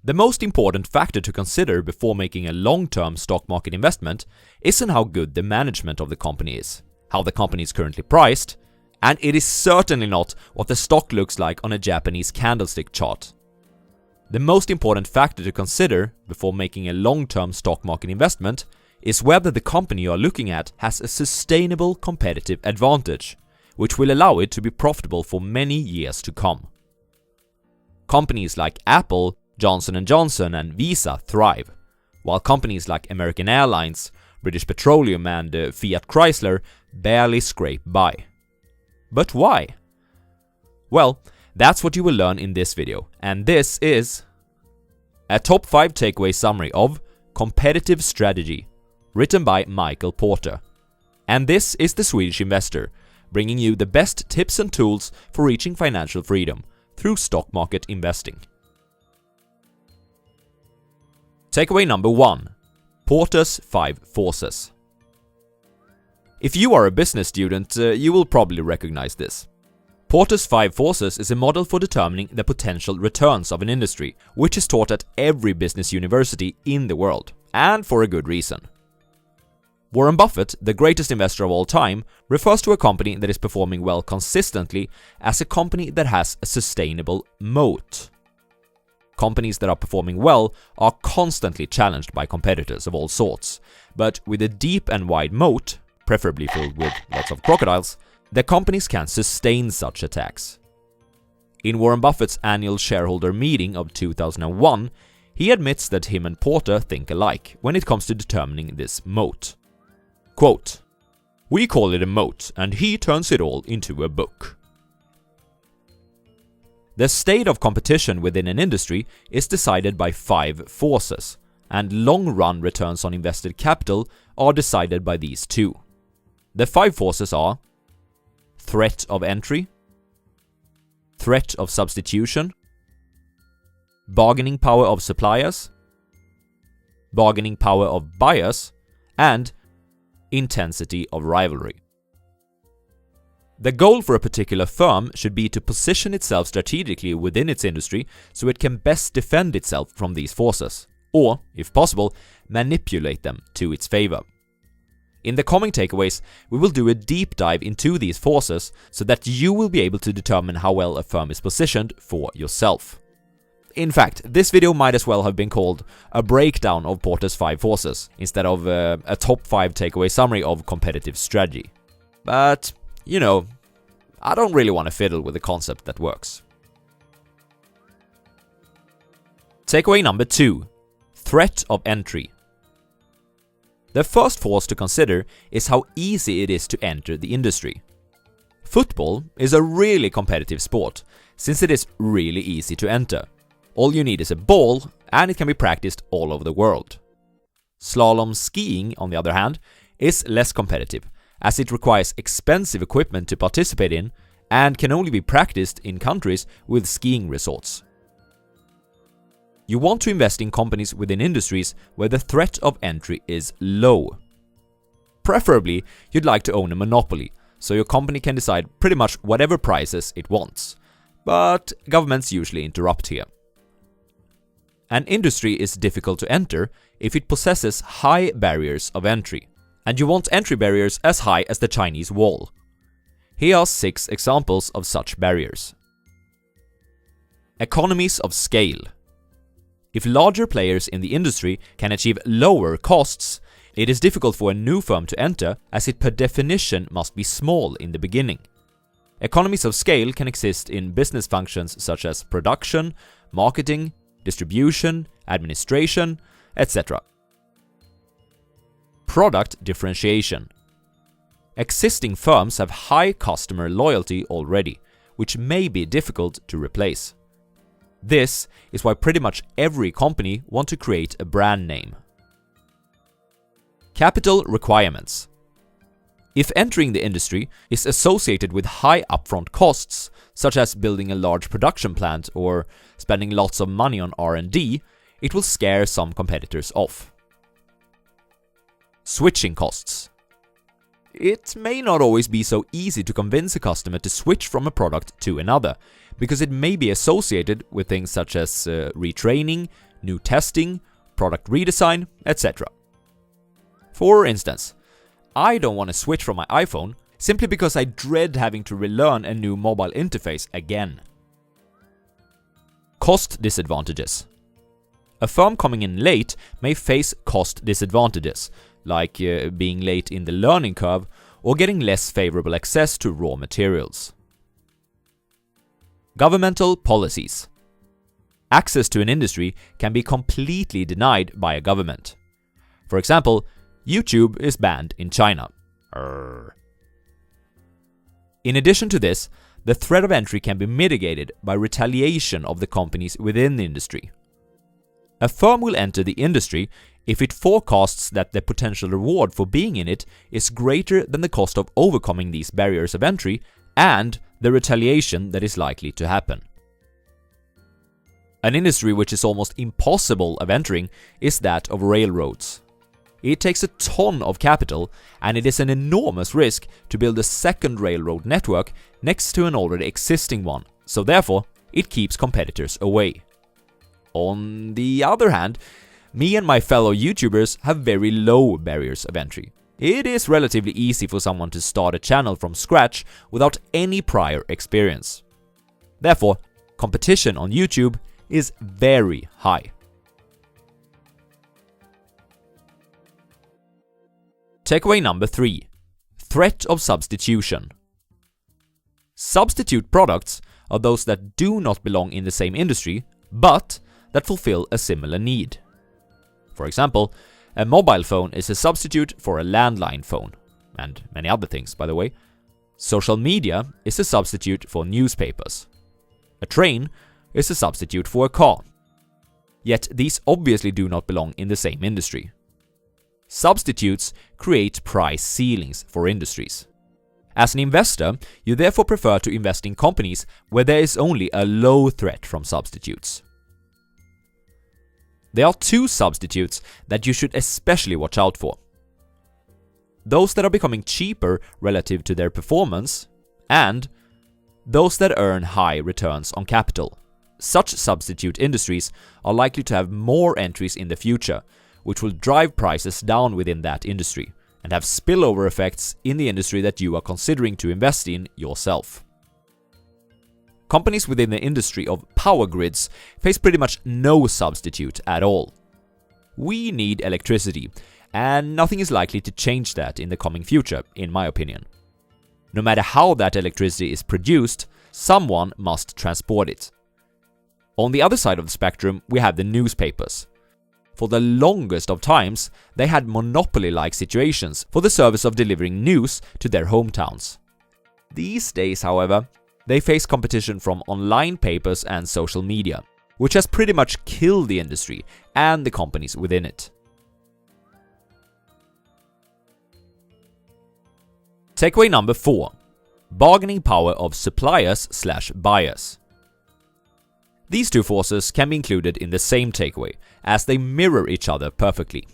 The most important factor to consider before making a long-term stock market investment isn't how good the management of the company is, how the company is currently priced, and it is certainly not what the stock looks like on a Japanese candlestick chart. The most important factor to consider before making a long-term stock market investment is whether the company you are looking at has a sustainable competitive advantage, which will allow it to be profitable for many years to come. Companies like Apple, Johnson & Johnson and Visa thrive, while companies like American Airlines, British Petroleum and Fiat Chrysler barely scrape by. But why? Well, that's what you will learn in this video, and this is a top 5 takeaway summary of Competitive Strategy, written by Michael Porter. And this is the Swedish Investor, bringing you the best tips and tools for reaching financial freedom through stock market investing. Takeaway number 1. Porter's 5 forces. If you are a business student, you will probably recognize this. Porter's 5 forces is a model for determining the potential returns of an industry, which is taught at every business university in the world, and for a good reason. Warren Buffett, the greatest investor of all time, refers to a company that is performing well consistently as a company that has a sustainable moat. Companies that are performing well are constantly challenged by competitors of all sorts, but with a deep and wide moat, preferably filled with lots of crocodiles, the companies can sustain such attacks. In Warren Buffett's annual shareholder meeting of 2001, he admits that him and Porter think alike when it comes to determining this moat. Quote, "We call it a moat, and he turns it all into a book." The state of competition within an industry is decided by 5 forces, and long-run returns on invested capital are decided by these 2. The 5 forces are threat of entry, threat of substitution, bargaining power of suppliers, bargaining power of buyers, and intensity of rivalry. The goal for a particular firm should be to position itself strategically within its industry so it can best defend itself from these forces, or, if possible, manipulate them to its favor. In the coming takeaways, we will do a deep dive into these forces so that you will be able to determine how well a firm is positioned for yourself. In fact, this video might as well have been called a breakdown of Porter's 5 forces instead of a top 5 takeaway summary of competitive strategy. But, you know, I don't really want to fiddle with a concept that works. Takeaway number 2. Threat of entry. The first force to consider is how easy it is to enter the industry. Football is a really competitive sport, since it is really easy to enter. All you need is a ball, and it can be practiced all over the world. Slalom skiing, on the other hand, is less competitive, as it requires expensive equipment to participate in and can only be practiced in countries with skiing resorts. You want to invest in companies within industries where the threat of entry is low. Preferably, you'd like to own a monopoly, so your company can decide pretty much whatever prices it wants. But governments usually interrupt here. An industry is difficult to enter if it possesses high barriers of entry, and you want entry barriers as high as the Chinese wall. Here are 6 examples of such barriers. Economies of scale. If larger players in the industry can achieve lower costs, it is difficult for a new firm to enter, as it per definition must be small in the beginning. Economies of scale can exist in business functions such as production, marketing, distribution, administration, etc. Product differentiation. Existing firms have high customer loyalty already, which may be difficult to replace. This is why pretty much every company wants to create a brand name. Capital requirements. If entering the industry is associated with high upfront costs, such as building a large production plant or spending lots of money on R&D, it will scare some competitors off. Switching costs. It may not always be so easy to convince a customer to switch from a product to another, because it may be associated with things such as retraining, new testing, product redesign, etc. For instance, I don't want to switch from my iPhone simply because I dread having to relearn a new mobile interface again. Cost disadvantages. A firm coming in late may face cost disadvantages, like being late in the learning curve or getting less favorable access to raw materials. Governmental policies. Access to an industry can be completely denied by a government. For example, YouTube is banned in China. In addition to this, the threat of entry can be mitigated by retaliation of the companies within the industry. A firm will enter the industry if it forecasts that the potential reward for being in it is greater than the cost of overcoming these barriers of entry and the retaliation that is likely to happen. An industry which is almost impossible of entering is that of railroads. It takes a ton of capital, and it is an enormous risk to build a second railroad network next to an already existing one, so therefore it keeps competitors away. On the other hand, me and my fellow YouTubers have very low barriers of entry. It is relatively easy for someone to start a channel from scratch without any prior experience. Therefore, competition on YouTube is very high. Takeaway number 3. Threat of substitution. Substitute products are those that do not belong in the same industry, but that fulfill a similar need. For example, a mobile phone is a substitute for a landline phone, and many other things, by the way. Social media is a substitute for newspapers. A train is a substitute for a car. Yet these obviously do not belong in the same industry. Substitutes create price ceilings for industries. As an investor, you therefore prefer to invest in companies where there is only a low threat from substitutes. There are 2 substitutes that you should especially watch out for. Those that are becoming cheaper relative to their performance, and those that earn high returns on capital. Such substitute industries are likely to have more entries in the future, which will drive prices down within that industry and have spillover effects in the industry that you are considering to invest in yourself. Companies within the industry of power grids face pretty much no substitute at all. We need electricity, and nothing is likely to change that in the coming future, in my opinion. No matter how that electricity is produced, someone must transport it. On the other side of the spectrum, we have the newspapers. For the longest of times, they had monopoly-like situations for the service of delivering news to their hometowns. These days, however, they face competition from online papers and social media, which has pretty much killed the industry and the companies within it. Takeaway number 4. Bargaining power of suppliers/buyers. These 2 forces can be included in the same takeaway, as they mirror each other perfectly.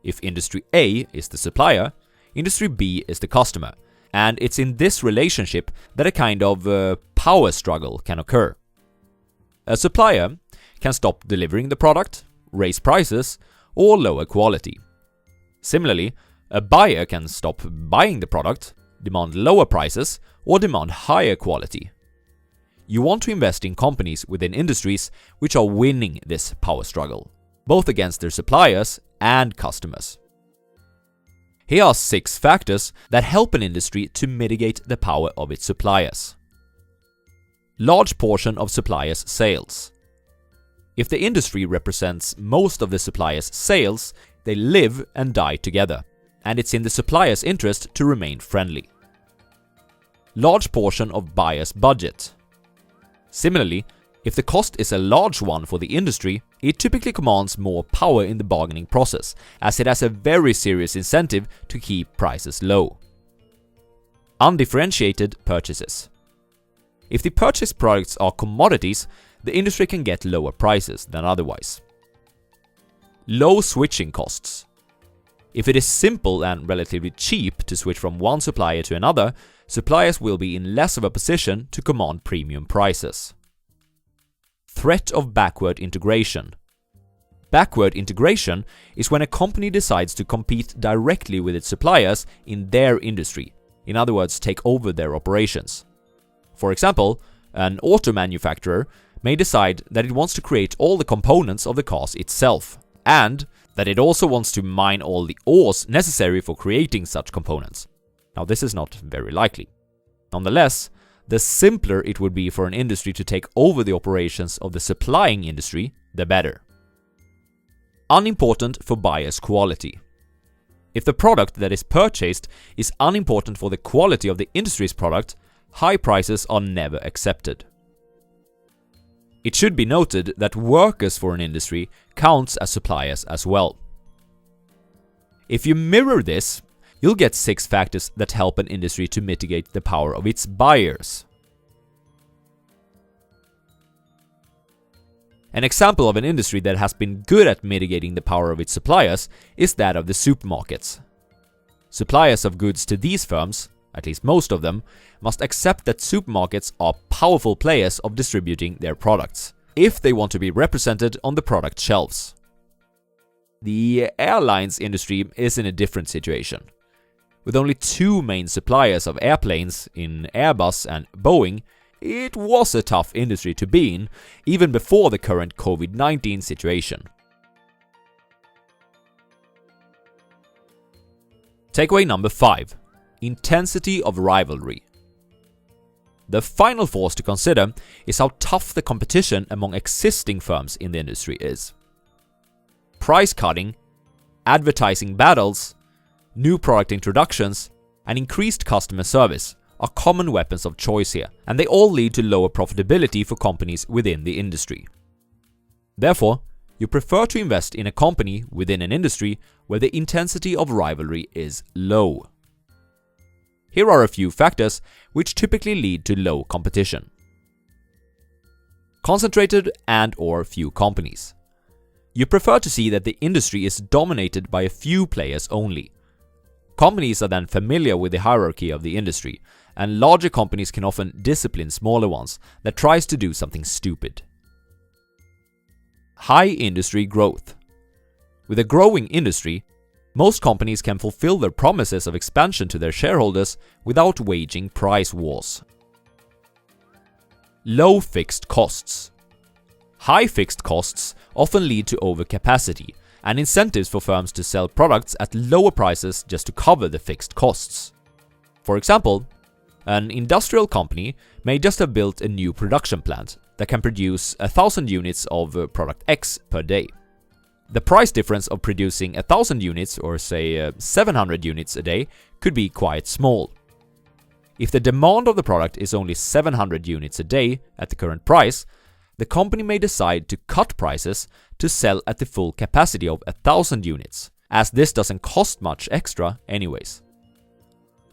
If Industry A is the supplier, Industry B is the customer, and it's in this relationship that a kind of power struggle can occur. A supplier can stop delivering the product, raise prices, or lower quality. Similarly, a buyer can stop buying the product, demand lower prices, or demand higher quality. You want to invest in companies within industries which are winning this power struggle, both against their suppliers and customers. Here are 6 factors that help an industry to mitigate the power of its suppliers. Large portion of suppliers' sales. If the industry represents most of the suppliers' sales, they live and die together, and it's in the supplier's interest to remain friendly. Large portion of buyer's budget. Similarly, if the cost is a large one for the industry, it typically commands more power in the bargaining process, as it has a very serious incentive to keep prices low. Undifferentiated purchases. If the purchased products are commodities, the industry can get lower prices than otherwise. Low switching costs. If it is simple and relatively cheap to switch from one supplier to another, suppliers will be in less of a position to command premium prices. Threat of backward integration. Backward integration is when a company decides to compete directly with its suppliers in their industry, in other words, take over their operations. For example, an auto manufacturer may decide that it wants to create all the components of the cars itself, and that it also wants to mine all the ores necessary for creating such components. Now, this is not very likely. Nonetheless, the simpler it would be for an industry to take over the operations of the supplying industry, the better. Unimportant for buyers' quality. If the product that is purchased is unimportant for the quality of the industry's product, high prices are never accepted. It should be noted that workers for an industry counts as suppliers as well. If you mirror this, you'll get 6 factors that help an industry to mitigate the power of its buyers. An example of an industry that has been good at mitigating the power of its suppliers is that of the supermarkets. Suppliers of goods to these firms, at least most of them, must accept that supermarkets are powerful players of distributing their products, if they want to be represented on the product shelves. The airlines industry is in a different situation. With only 2 main suppliers of airplanes in Airbus and Boeing, it was a tough industry to be in, even before the current COVID-19 situation. Takeaway number 5. Intensity of rivalry. The final force to consider is how tough the competition among existing firms in the industry is. Price cutting, advertising battles, new product introductions, and increased customer service are common weapons of choice here, and they all lead to lower profitability for companies within the industry. Therefore, you prefer to invest in a company within an industry where the intensity of rivalry is low. Here are a few factors which typically lead to low competition. Concentrated and/or few companies. You prefer to see that the industry is dominated by a few players only. Companies are then familiar with the hierarchy of the industry, and larger companies can often discipline smaller ones that tries to do something stupid. High industry growth. With a growing industry, most companies can fulfill their promises of expansion to their shareholders without waging price wars. Low fixed costs. High fixed costs often lead to overcapacity and incentives for firms to sell products at lower prices just to cover the fixed costs. For example, an industrial company may just have built a new production plant that can produce 1,000 units of product X per day. The price difference of producing 1,000 units or say 700 units a day could be quite small. If the demand of the product is only 700 units a day at the current price, the company may decide to cut prices to sell at the full capacity of 1,000 units, as this doesn't cost much extra anyways.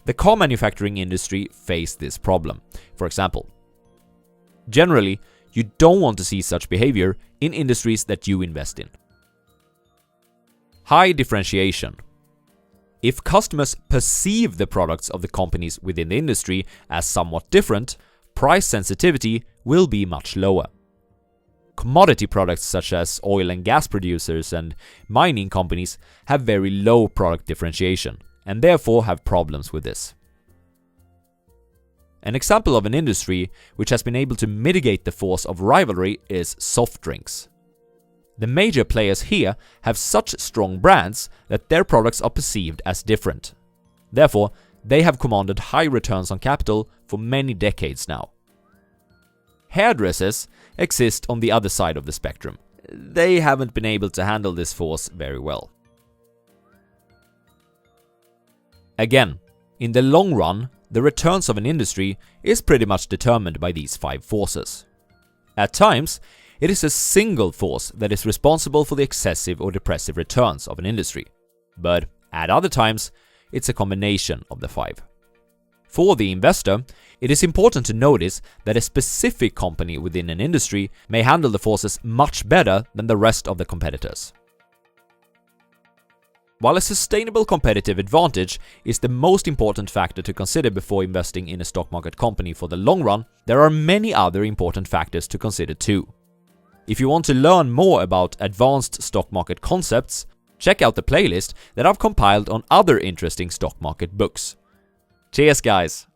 The car manufacturing industry faced this problem, for example. Generally, you don't want to see such behavior in industries that you invest in. High differentiation. If customers perceive the products of the companies within the industry as somewhat different, price sensitivity will be much lower. Commodity products such as oil and gas producers and mining companies have very low product differentiation and therefore have problems with this. An example of an industry which has been able to mitigate the force of rivalry is soft drinks. The major players here have such strong brands that their products are perceived as different. Therefore, they have commanded high returns on capital for many decades now. Hairdressers exist on the other side of the spectrum. They haven't been able to handle this force very well. Again, in the long run, the returns of an industry is pretty much determined by these 5 forces. At times, it is a single force that is responsible for the excessive or depressive returns of an industry, but at other times, it's a combination of the 5. For the investor, it is important to notice that a specific company within an industry may handle the forces much better than the rest of the competitors. While a sustainable competitive advantage is the most important factor to consider before investing in a stock market company for the long run, there are many other important factors to consider too. If you want to learn more about advanced stock market concepts, check out the playlist that I've compiled on other interesting stock market books. Cheers guys!